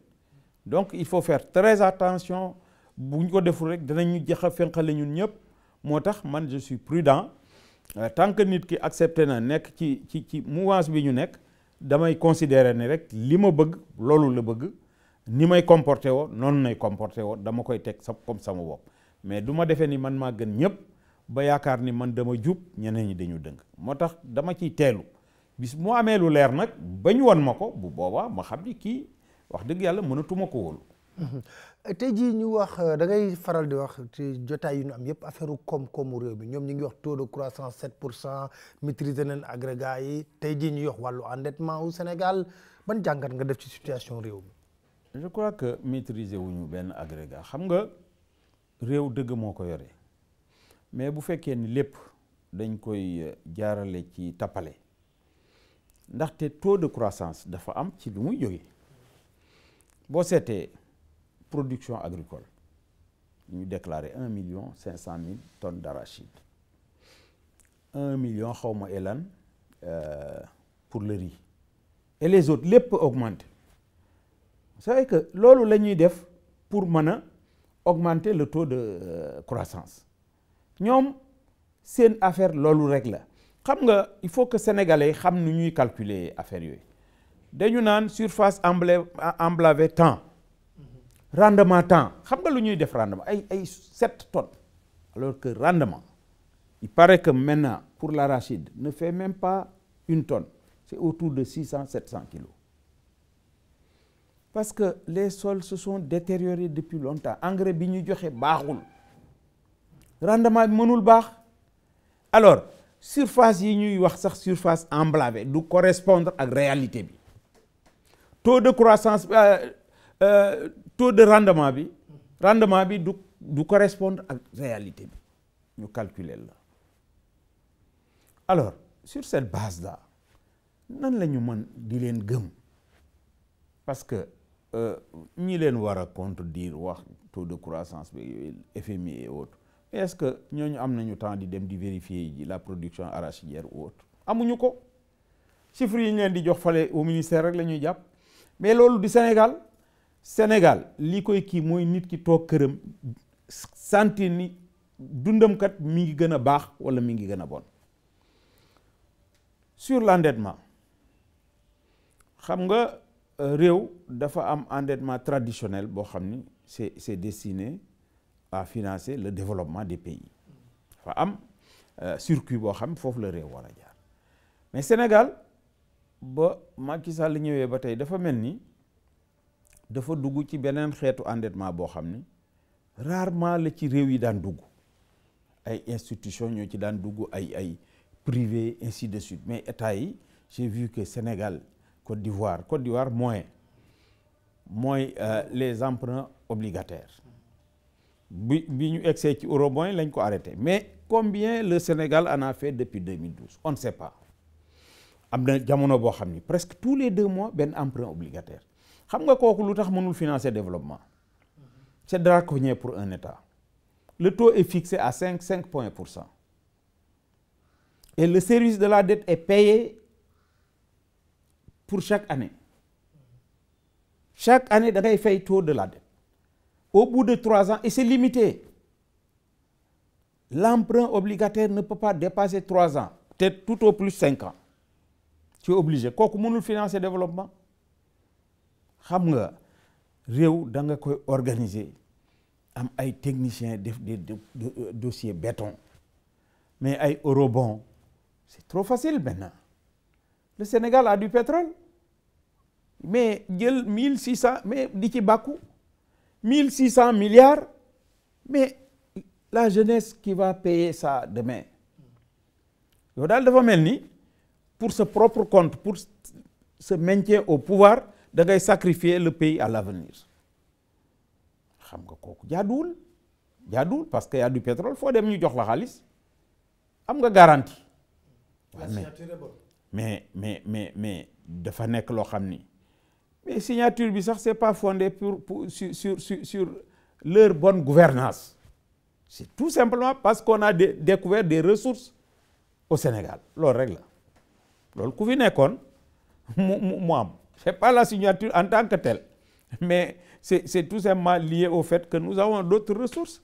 donc il faut faire très attention bu ñu ko deful rek danañu jaxa fenqale ñun ñëpp moo tax man je suis prudent tant que nit ki accepté na nekk ci mouvance bi ñu nekk damay considérer ni rek li ma bëgg loolu la bëgg ni may comporté woo noonu nay comporté woo dama koy teg comme sama bopp mais du ma defee ni man maa gën ñëpp ba yaakaar ni man dama jub ñeneen ñi dañu dëng moo tax dama ciy teelu bis mu amee lu leer nag ba ñu won ma ko bu boobaa ma xam ni kii wax dëgg yàlla mënatuma ko wóolu. tey jii ñu wax da ngay faral di wax ci jotaay yu ñu am yëpp affaire koom-koomu réew mi ñoom ñu ngi wax taux de croissance 7% maîtriser nañ agrégat yi tey jii ñu wax wàllu endettement au Sénégal ban jàngat nga def ci situation réew mi. je crois que maîtriser wuñu benn agrégat xam nga réew dëgg moo ko yore mais bu fekkee ni lépp dañ koy jaarale ci tappale ndaxte taux de croissance dafa am ci lu muy jógee boo seetee production agricole ñu déclaré 1,5 million tonnes d'arachide 1 million xawma elan pour le riz et les autres lépp augmenté c'est vrai que loolu la ñuy def pour mën a augmenter le taux de croissance ñoom seen affaire loolu rek la xam nga il faut que sénégalais xam nu ñuy calculer affaire yooyu dañu naan surface emblavée temps rendement temps xam nga lu ñuy def rendement ay 7 tonnes alors que rendement il paraît que maintenant pour l'arachide ne fait même pas 1 tonne c'est autour de 600-700 kilos parce que les sols se sont détériorés depuis longtemps engrais bi ñu joxe baaxul rendement bi mënul baax alors surface yi ñuy wax sax surface emblavée du correspondre ak réalité bi taux de croissance taux de rendement bi du correspondre ak réalité bi ñu calculer la alors sur cette base là nan la ñu mën di leen gëm parce que ñi leen war a contredire wax taux de croissance bi FMI et autres mais est-ce que ñooñu am nañu temps di dem di vérifier ji la production arachidière ou autre amuñu ko chiffres yi ñu leen di jox fale au ministère rek la ñuy jàpp mais loolu du Sénégal li koy kii mooy nit ki toog këram sentir ni dundamkat mi ngi gën a baax wala mi ngi gën a bon sur l'endettement xam nga réew dafa am endettement traditionnel boo xam ni c'est destiné à financer le développement des pays dafa am circuit boo xam foofu la réew war a jaar mais Sénégal ba Macky Sall ñëwee ba tey dafa mel ni dafa dugg ci beneen xeetu endettement boo xam ni rarement la ci réew yi daan dugg ay institutions ñoo ci daan dugg ay privé ainsi de suite mais état yi j'ai vu que Sénégal Côte d'Ivoire moins les emprunts obligataires bi ñu egsee ci eurobond lañ ko arrêté mais combien le Sénégal en a fait depuis 2012 on ne sait pas. am na jamono boo xam ni presque tous les 2 mois benn emprunt obligataire xam nga kooku lu tax mënul financer développement c'est draconien pour un État. Le taux est fixé à 5 points %. Et le service de la dette est payé pour chaque année. Chaque année, da ngay fay taux de la dette. Au bout de 3 ans, et c'est limité. L'emprunt obligataire ne peut pas dépasser 3 ans, peut-être tout au plus 5 ans. Tu es obligé. Kooku mënul financer développement. Xam nga réew da nga koy organiser am ay techniciens def des dossiers béton mais ay eurobond c'est trop facile maintenant. Le Sénégal a du pétrole mais jël 1600 mais di ci bàkku 1600 milliards mais la jeunesse qui va payer ça demain yow daal dafa mel ni pour sa propre compte pour se maintien au pouvoir da ngay sacrifier le pays à l'avenir. xam nga kooku jaaduwul parce que y a du pétrole foo dem ñu jox la xaalis am nga garantie. mais dafa nekk loo xam ni mais signature bi sax c'est pas fondé sur leur bonne gouvernance c'est tout simplement parce qu'on a découvert des ressources au Sénégal loolu rek la loolu ku fi nekkoon mu am c'est pas la signature en tant que telle mais c'est tout simplement lié au fait que nous avons d'autres ressources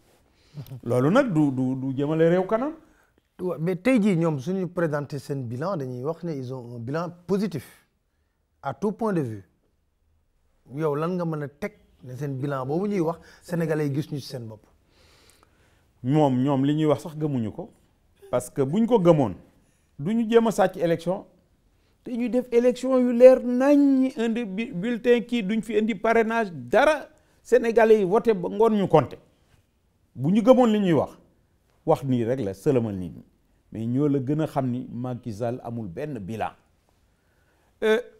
loolu nag du jëmale réew kanam. mais tey jii ñoom suñu présenter seen bilan dañuy wax ne ils ont un bilan positif à tout point de vue yow lan nga mën a teg ne seen bilan boobu ñuy wax sénégalais yi gis ñu ci seen bopp. ñoom li ñuy wax sax gëmuñu ko parce que buñ ko gëmoon du ñu jéem a sàcc élection te ñu def élection yu leer nañ indi bulletin kii duñ fi indi parrainage dara sénégalais yi voté ba ngoon ñu compté bu ñu gëmoon li ñuy wax nii rek la sëlëmal nit ñi mais ñoo la gën a xam ni Macky Sall amul benn bilan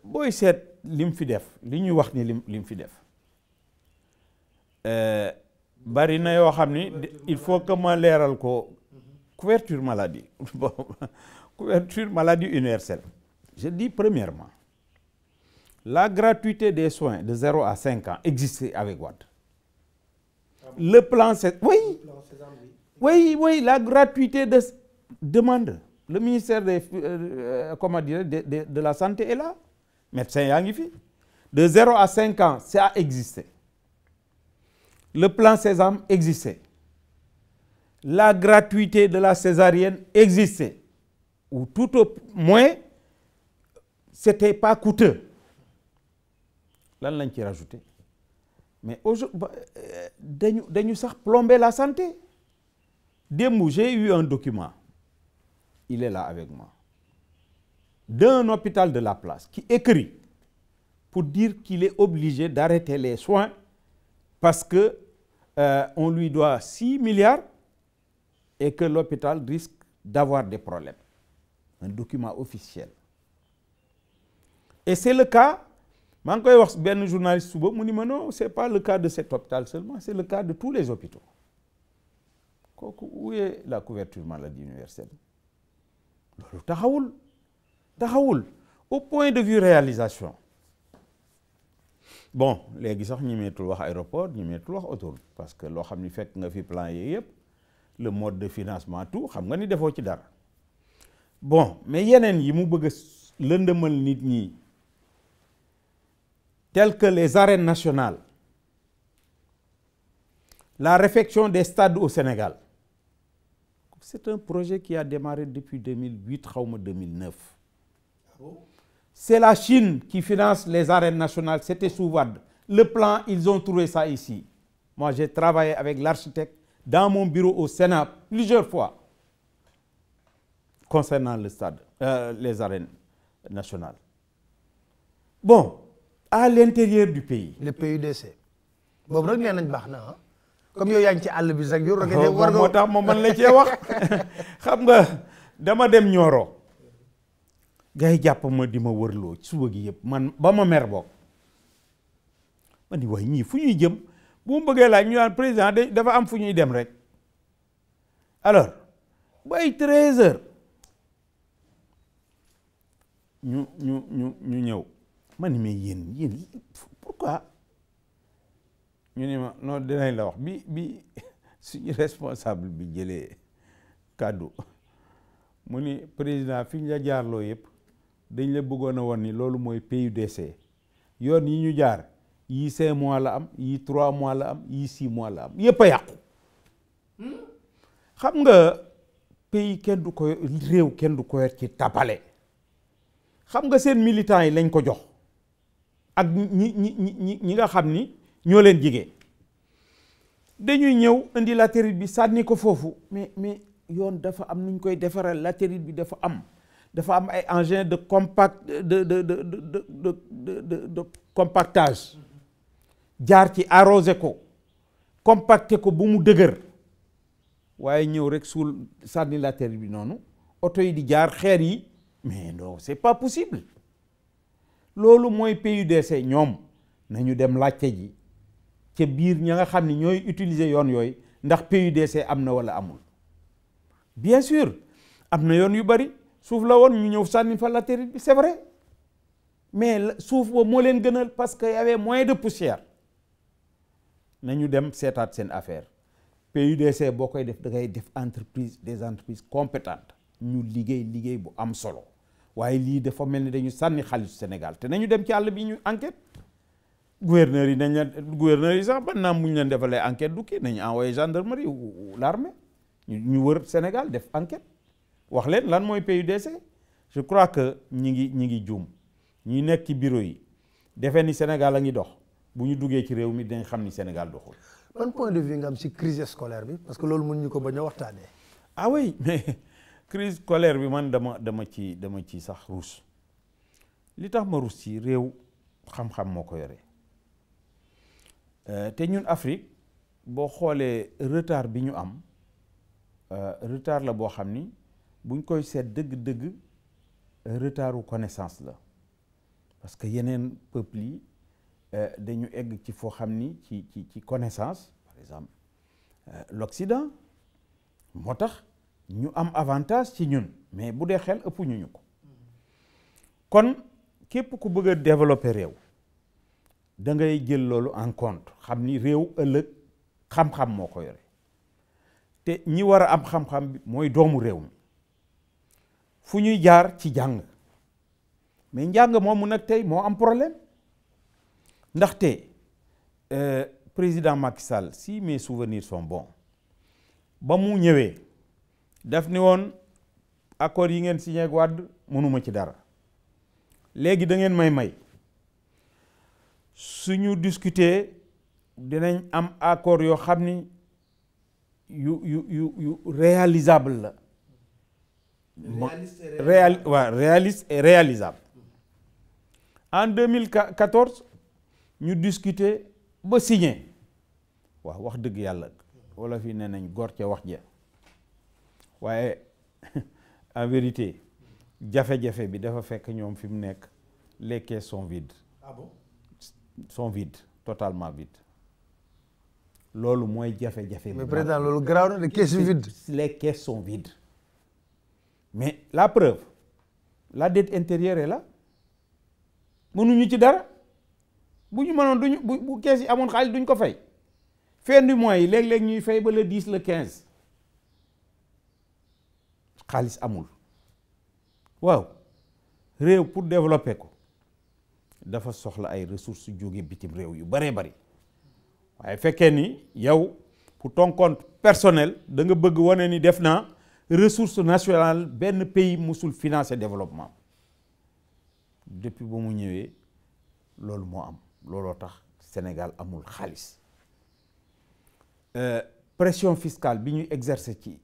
booy seet lim fi def li ñuy wax ni lim fi def bari na yoo xam ni il faut que ma leeral ko couverture maladie bon couverture maladie universelle. Je dis premièrement, la gratuité des soins de 0 à 5 ans existait avec Wade. Le plan, c'est... Oui, la gratuité de demande. Le ministère de la Santé est là. Médecin yaa ngi fi. De 0 à 5 ans, ça a existé. Le plan Sésame existait. La gratuité de la césarienne existait. Ou tout au moins, c'était pas coûteux. Lan lañ ci rajouté mais aujourd'hui dañu sax plomber la santé. Démb j'ai eu un document, il est là avec moi, d'un hôpital de la place qui écrit pour dire qu'il est obligé d'arrêter les soins parce que on lui doit 6 milliards et que l'hôpital risque d'avoir des problèmes. Un document officiel. Et c'est le cas, maa ngi koy wax benn journaliste suba mu ni ma non c'est pas le cas de cet hôpital seulement, c'est le cas de tous les hôpitaux. Kooku où est la couverture maladie universelle? Loolu taxawul au point de vue réalisation. Bon léegi sax ñi meetul wax aéroport ñi meetul wax autoroute parce que loo xam ni fekk nga fi plan yi yëpp le mode de financement tout xam nga ni defoo ci dara. Bon mais yeneen yi mu bëgg a lëndëmal nit ñi tels que les arènes nationales, la réfection des stades au Sénégal. C'est un projet qui a démarré depuis 2008, xawma 2009. Ah bon? C'est la Chine qui finance les arènes nationales, c'était sous Wade. Le plan, ils ont trouvé ça ici. Moi, j'ai travaillé avec l'architecte dans mon bureau au Sénat plusieurs fois concernant le stade, les arènes nationales. Bon, à l'intérieur du pays. Le PUDC. boobu rek nee nañ baax na ah comme yow yaa ngi ci àll bi sax yow. war nga moo tax ma mën la cee wax xam nga dama dem Nioro gars yi jàpp ma di ma wërloo ci suba gi yëpp man ba ma mer boog man di wax ñii fu ñuy jëm bu mu bëggee laaj ñu naan président dafa am fu ñuy dem rek alors ba ay 13 heures ñu ñëw ma ni mais yéen pourquoi ñu ne ma non dinañ la wax bi suñu responsable bi jëlee kàddu mu ni président fi ñu la jaarloo yëpp dañ la bëggoon a woon ni loolu mooy PUDC yoon yi ñu jaar yii 5 mois la am yii 3 mois la am yii 6 mois la am yëpp a yàqu xam nga pays kenn du ko réew kenn du ko yor ci tapale xam nga seen militants yi lañ ko jox ak ñi nga xam ni ñoo leen jigee dañuy ñëw indi latérite bi sànni ko foofu mais yoon dafa am nuñ koy defaral latérite bi dafa am ay engins de compact de compactage jaar ci arrosé ko compacté ko bu mu dëgër waaye ñëw rek suul sànni latérite bi noonu oto yi di jaar xeer yi mais non c'est pas possible loolu mooy PUDC ñoom nañu dem laajte ji ca biir ña nga xam ni ñooy utiliser yoon yooyu ndax PUDC am na wala amul bien sûr am na yoon yu bari suuf la woon ñu ñëw sànni fa latérite bi c'est vrai mais suuf ba moo leen gënal parce que y avait moins de poussière nañu dem seetaat seen affaire PUDC boo koy def da ngay def des entreprises compétentes ñu liggéey bu am solo waaye lii dafa mel ni dañu sànni xaalisu Sénégal te nañu dem ci àll bi ñu enquête gouverneurs yi sax ban naa muñ leen defalee enquête du kii nañu envoyé gendarmerie ou l'armée ñu wër Sénégal def enquête wax leen lan mooy PUDC je crois que ñi ngi juum ñi nekk ci bureau yi defee ni Sénégal a ngi dox bu ñu duggee ci réew mi dañ xam ni Sénégal doxul. ban point de vue nga am si crise scolaire bi parce que loolu mën ñu ko bañ a waxtaanee. ah oui mais crise scolaire bi man dama ci sax ruus li tax ma ruus ci réew xam-xam moo ko yore te ñun Afrique boo xoolee retard bi ñu am retard la boo xam ni buñ koy seet dëgg-dëgg retardu connaissance la parce que yeneen peuples yi dañu egg ci foo xam ni ci connaissance par exemple l'Occident moo tax ñu am avantage ci ñun mais bu dee xel ëpp ñu ko kon képp ku bëgg a développer réew da ngay jël loolu en compte xam ni réew ëllëg xam-xam moo ko yore te ñi war a am xam-xam bi mooy doomu réew mi fu ñuy jaar ci jàng mais njàng moomu nag tey moo am problème ndaxte président Macky Sall si mes souvenirs sont bons ba mu ñëwee daf ni woon accord yi ngeen signé ak Wade mënuma ci dara léegi da ngeen may suñu discuter dinañ am accord yoo xam ni yu réalisable la réaliste et réalisable en 2014 ñu discuter ba signé waaw wax dëgg yàlla wala fi nee nañ gor ca wax ja waaye en vérité jafe-jafe bi dafa fekk ñoom fi mu nekk les caisses sont vides. Ah bon? Sont vides, totalement vides. loolu mooy jafe-jafe. mais président loolu garaaw na les caisses vides. Les caisses sont vides mais la preuve la dette intérieure est là mënuñu ci dara bu ñu mënoon duñu bu caisse yi amoon xaalis duñ ko fay fin du mois yi léeg-léeg ñuy fay ba le 10 le 15 xaalis amul waaw réew pour développer ko dafa soxla ay ressources jóge bitim réew yu baree bari waaye fekkee ni yow pour ton compte personnel da nga bëgg wane ni def naa ressource nationale benn pays musul financer développement depuis ba mu ñëwee loolu moo am looloo tax Sénégal amul xaalis pression fiscale bi ñuy exercer ci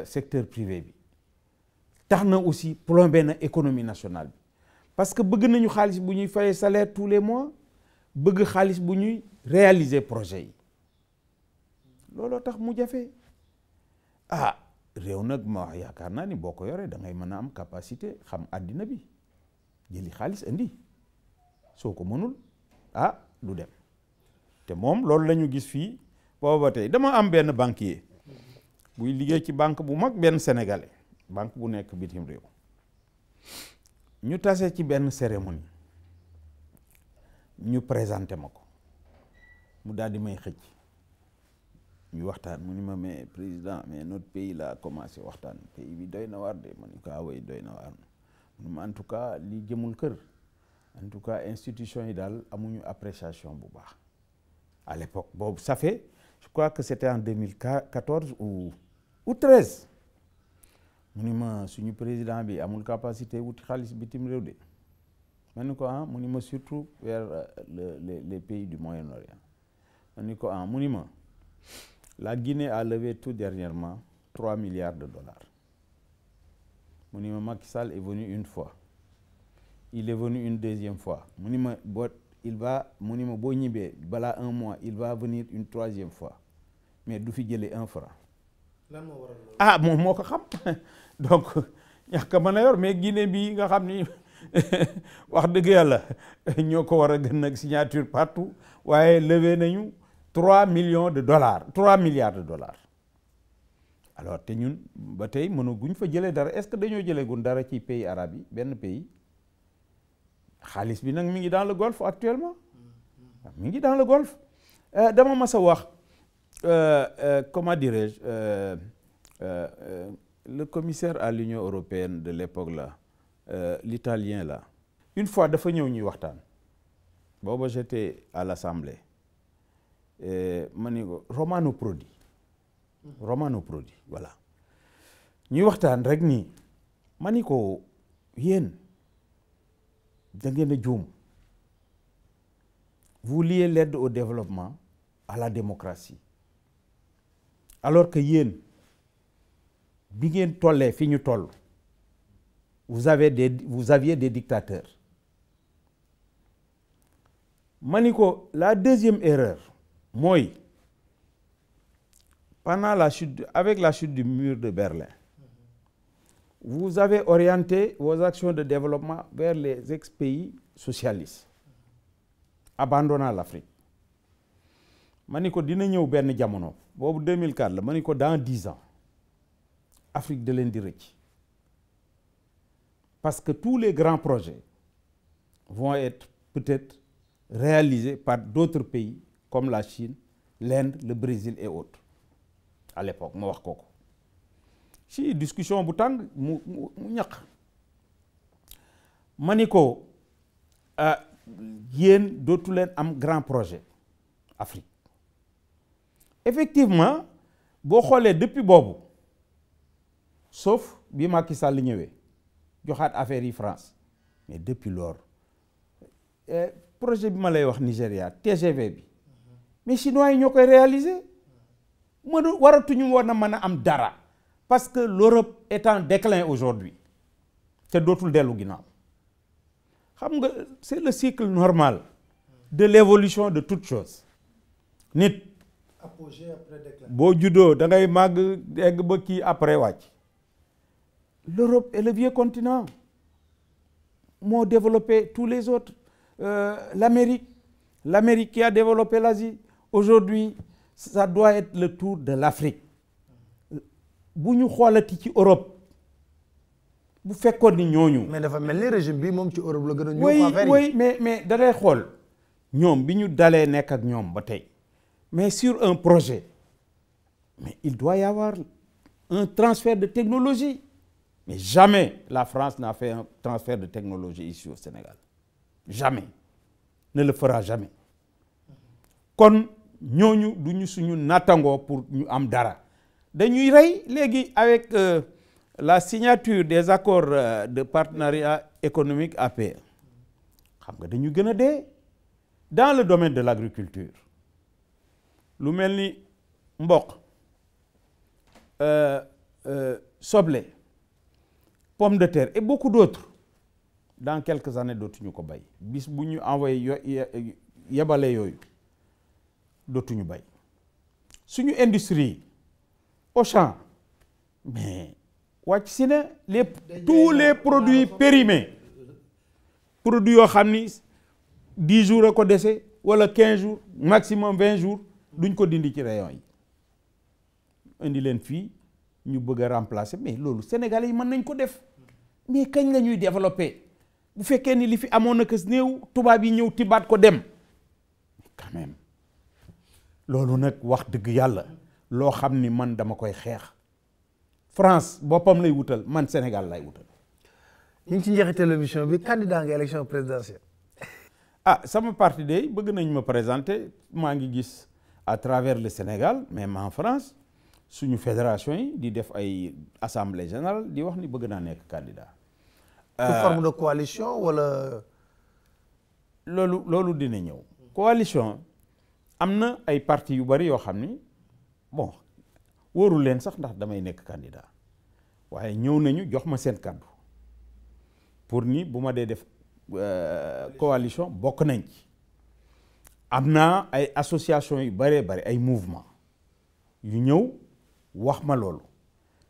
secteur privé bi tax na aussi plombé na économie nationale bi parce que bëgg nañu xaalis bu ñuy fayee salaire tous les mois bëgg xaalis bu ñuy réaliser projet yi looloo tax mu jafe réew nag ma wax yaakaar naa ni boo ko yoree da ngay mën a am capacité xam àddina bi jëli xaalis indi soo ko mënul ah du dem te moom loolu la ñu gis fii booba tey. dama am benn banquier buy liggéey ci banque bu mag, benn sénégalais banque bu nekk bitim réew, ñu tase ci benn cérémonie ñu présenté ma ko mu daal di may xëcc ñu waxtaan mu ni ma mais président mais notre pays là commencé waxtaan pays bi doy na waar de ma ni ko way doy na waar mu ma en tout cas li jëmul kër en tout cas institution yi daal amuñu appréciation bu baax à l'époque boobu ça fait je crois que c'était en 2014 ou 13 mu ni ma suñu président bi amul capacité wuti xaalis bitim réew de ma ni ko mu ni ma surtout vers les pays du Moyen-Orient ma ni ko mu ni ma la Guinée a levé tout dernièrement 3 milliards de dollars mu ni ma Macky Sall est venu une fois, il est venu une deuxième fois mu ni ma il va mu ni ma boo ñibbee balaa 1 mois il va venir une 3e fois mais du fi jëlee 1 franc. lan moo waral moom moo ko xam donc ñàkk a mën a yor mais Guinée bii nga xam ni wax dëgg yàlla ñoo ko war a gën nag signature partout waaye levé nañu 3 millions de dollars 3 milliards de dollars alors te ñun ba tey mënaguñ fa jëlee dara. est-ce que dañoo jëlee gun dara ci pays arabe yi benn pays xaalis bi nag mi ngi dans le Golfe actuellement mi ngi dans le Golfe. dama mas a wax comment dirais-je le commissaire à l'Union européenne de l'époque là l'italien là une fois dafa ñëw ñuy waxtaan booba j'étais à l'Assemblée ma ni ko Romano Prodi voilà ñuy waxtaan rek nii ma ni ko yéen da ngeen a juum vous liez l'aide au développement à la démocratie alors que yéen bi ngeen tollee fi ñu toll vous aviez des dictateurs. ma ni ko la deuxième erreur mooy pendant avec la chute du mur de Berlin vous avez orienté vos actions de développement vers les ex-pays socialistes abandonnant l'Afrique. ma ni ko dina ñëw benn jamono boobu 2004 la ma ni ko dans 10 ans Afrique da leen di rëcc parce que tous les grands projets vont être peut-être réalisés par d'autres pays comme la Chine, l'Inde, le Brésil et autres à l'époque ma wax kooku ci discussion bu tàng mu ñaq ma ni ko yéen dootu leen am grand projet Afrique. Effectivement boo xoolee depuis boobu sauf bi Macky Sall ñëwee joxaat affaire yi France mais depuis lors projet bi ma lay wax Nigéria TGV bi mais chinois yi ñoo koy réaliser waratuñu woon a mën a am dara parce que l'Europe est en déclin aujourd'hui te dootul dellu ginnaaw xam nga c'est le cycle normal de l'évolution de toute chose. Nit apogée après déclin. boo juddoo da ngay màgg egg ba kii après wàcc. L'Europe est le vieux continent moo développé tous les autres. L'Amérique qui a développé l'Asie aujourd'hui ça doit être le tour de l'Afrique. bu ñu xoolati ci Europe bu fekkoon ni ñooñu. mais dafa mel ni régime bi moom ci Europe la gën a ñëw affaire yi. oui mais da ngay xool ñoom bi ñu dalee nekk ak ñoom ba tey mais sur un projet mais il doit y avoir un transfert de technologie mais jamais la France n'a fait un transfert de technologie ici au Sénégal jamais ne le fera jamais kon ñooñu du ñu suñu nattangoo pour ñu am dara dañuy rey léegi avec la signature des accords de partenariat économique APE xam nga dañu gën a dee dans le domaine de l'agriculture lu mel ni mboq soble pomme de terre et beaucoup d'autres dans quelques années dootuñu ko bay bis bu ñu envoyé yebale yooyu dootuñu bay suñu industrie Auchan mais wàcc si ne tous les produits périmés produit yoo xam ni 10 jours a ko dese wala 15 jours maximum 20 jours duñ ko dindi ci rayon yi indi leen fii ñu bëgg a remplacer mais loolu Sénégalais yi mën nañ ko def mais kañ la ñuy développer bu fekkee ni li fi amoon na kës néew tubaab yi ñëw tibaat ko dem quand même loolu nag wax dëgg yàlla loo xam ni man dama koy xeex France boppam lay wutal man Sénégal lay wutal. ñu ngi ci njeexitalu émission bi candidat nga élection présidentielle. ah sama parti de bëgg nañ ma présenter maa ngi gis à travers le Sénégal même en France suñu fédération yi di def ay assemblée générale di wax ni bëgg naa nekk candidat. sous forme de coalition wala. loolu dina ñëw. coalition am na ay parti yu bari yoo xam ni bon wóorul leen sax ndax damay nekk candidat waaye ñëw nañu jox ma seen kàddu pour ni bu ma dee def coalition bokk nañ ci. am na ay association yu bëree bëri ay mouvement yu ñëw wax ma loolu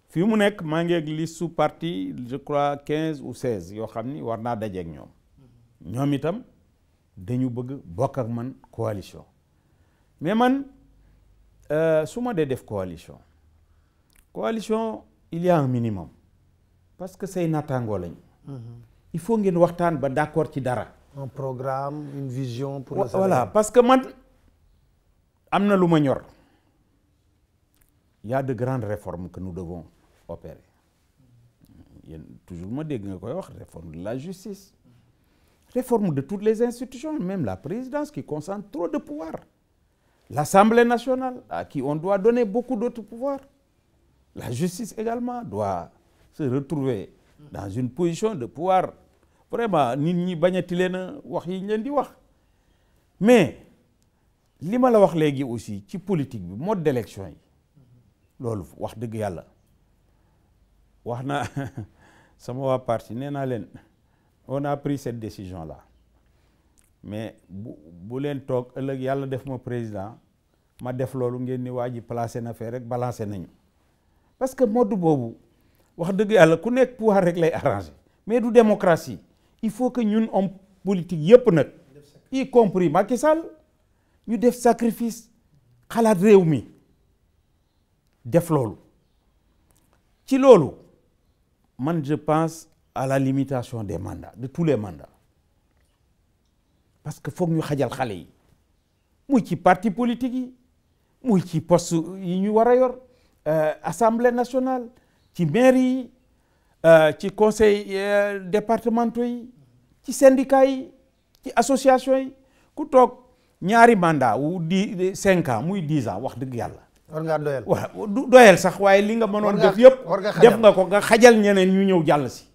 fii mu nekk maa ngi ak liste sous parti je crois 15 ou 16 yoo xam ni war naa dajeek ñoom ñoom itam dañu bëgg bokk ak man coalition mais man su ma dee def coalition il y a un minimum parce que say nattaangoo lañu il faut ngeen waxtaan ba d'accord ci dara. Un programme, une vision pour le Sénégal. Voilà, parce que man am na lu ma ñor. Il y a de grandes réformes que nous devons opérer. Yéen toujours ma dégg nga koy wax réforme de la justice. Réforme de toutes les institutions, même la présidence qui concentre trop de pouvoir. L'Assemblée nationale à qui on doit donner beaucoup d'autres pouvoirs. La justice également doit se retrouver dans une position de pouvoir. Vraiment nit ñi bañati leen a wax yi ñu leen di wax mais li ma la wax léegi aussi ci politique bi mode d'élection yi loolu wax dëgg yàlla wax naa sama waa parti nee naa leen on a pris cette décision là mais bu leen toog ëllëg yàlla def ma président ma def loolu ngeen ni waa ji placé na fee rek balancé nañu parce que mode boobu wax dëgg yàlla ku nekk pouvoir rek lay arrangé mais du démocratie. Il faut que ñun homme politique yëpp nag y compris Macky Sall ñu def sacrifice xalaat réew mi def loolu ci loolu man je pense à la limitation des mandats de tous les mandats parce que foog ñu xajal xale yi muy ci parti politique yi muy ci poste yi ñu war a yor assemblée nationale ci maire yi ci conseil départementaux yi ci syndicats yi ci association yi ku toog ñaari mandat wu 5 ans muy 10 ans wax dëgg yàlla. war ngaa doyal waaw du doyal sax waaye li nga mënoon def yëpp def nga ko nga xajal ñeneen ñu ñëw jàll si.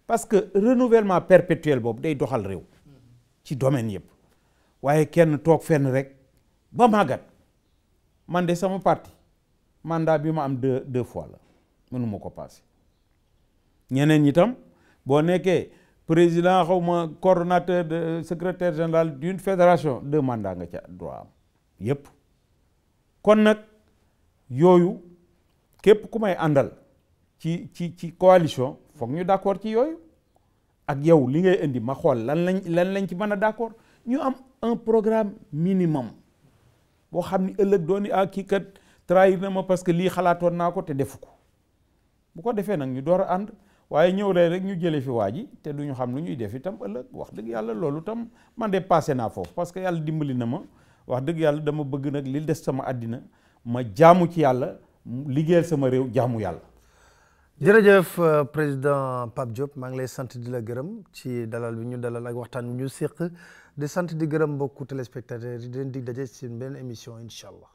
parce que renouvellement perpétuel boobu day doxal réew ci domaine yëpp waaye kenn toog fenn rek ba màggat man de sama parti mandat bi ma am deux fois la mënuma ko passé. ñeneen ñi tam boo nekkee président xaw ma coordonnateur de secrétaire général d'une fédération 2 mandats nga ca droit am yépp kon nag yooyu képp ku may àndal ci coalition foog ñu d'accord ci yooyu ak yow li ngay indi ma xool lan lañ ci mën a d'accord ñu am un programme minimum boo xam ni ëllëg dooni kii kat trahir na ma parce que lii xalaatoon naa ko te defu ko bu ko defee nag ñu door a ànd waaye ñëw rek ñu jëlee fi waa ji te duñu xam lu ñuy def itam ëllëg wax dëgg yàlla loolu tam man de passé naa foofu parce que yàlla dimbali na ma wax dëgg yàlla dama bëgg nag li des sama àddina ma jaamu ci yàlla liggéeyal sama réew jaamu yàlla. jërëjëf président Pape Diop maa ngi lay sant di la gërëm ci dalal bi ñu dalal ak waxtaan bi ñu séq di sant di gërëm mbokku téléspectateurs yi di leen dig daje ci benn émission incha allah.